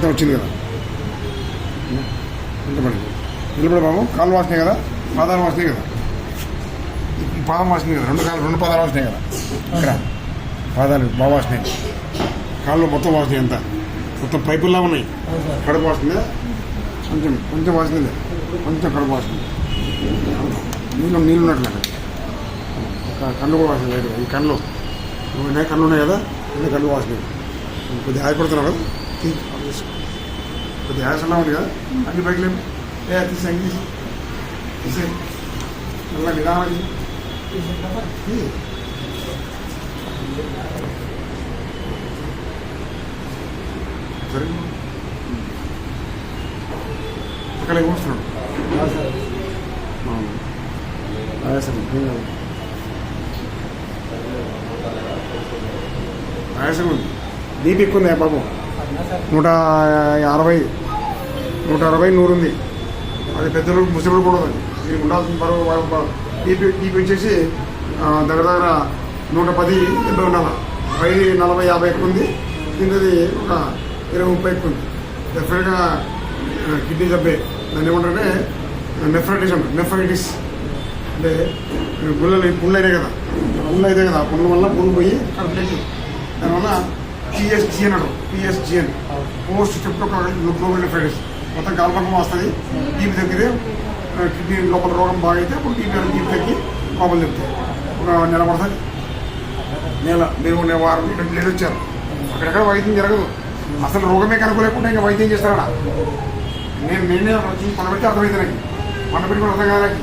అంతా వచ్చింది కదా. నిలబడి నిలబడి బాబు. కాళ్ళు వాసినాయి కదా, పాదాలు వాసినాయి కదా, ఈ పాదం వాసినాయి కదా, రెండు పాదాలు వాసినాయి కదా, ఇక్కడ పాదాలు బాగా వాసినాయి, కాళ్ళు మొత్తం వాసినాయి, అంతా మొత్తం పైపుల్లా ఉన్నాయి. కడుపు వాసింది కొంచెం వాసింది, కొంచెం కడుపు వాసింది, నీళ్ళు ఉన్నట్లు కళ్ళు కూడా వాసింది. ఈ కళ్ళు ఉన్నాయి కదా, అన్ని కళ్ళు వాసినాయి. కొద్దిగా ఆగిపడుతున్నావు కదా, కొద్దిగా ఆయాసంగా ఉంది కదా, అన్ని బైక్ లేవు. తీసే మళ్ళీ నిదానం సరే. అక్కడ కూర్చున్నాడు ఆయాసం ఆయాసం ఉంది. బీపీ ఎక్కువ ఉంది బాబు, 160 100 ఉంది. అది పెద్దలు ముసలి కూడా ఉంది. దీనికి ఉండాల్సిన బరువు బీపీ వచ్చేసి దగ్గర 110 80 ఉండాలి. 40 50 ఎక్కువ ఉంది. కిందది ఒక 20 30 ఎక్కువ ఉంది. డెఫినెట్గా కిడ్నీ జబ్బే. దాన్ని ఏమంటారంటే నెఫ్రైటిస్ అంటే పుళ్ళు అయినాయి కదా, పుళ్ళు అయితే కదా, పుండ్ల వల్ల పుండు పోయి కడుపులోకి, దానివల్ల పిఎస్జిఎన్ అంటారు. పిఎస్జిఎన్ పోస్ట్ స్ట్రెప్టోకోకల్ నెఫ్రైటిస్. మొత్తం కాల్పకం వస్తుంది. టీపీ తగ్గితే కిడ్నీ లోపల రోగం బాగా అయితే ఇప్పుడు టీపీ తగ్గి లోపల చెప్తాయి. ఒక నెల పడుతుంది. మీరు వారం లేట్ వచ్చారు. అక్కడెక్కడ వైద్యం జరగదు. అసలు రోగమే కనుక్కోలేకుండా ఇంకా వైద్యం చేస్తారా? నేనే పని పెడితే అర్థమైతే నాకు, పని పెట్టి కూడా అర్థం కాదు నాకు.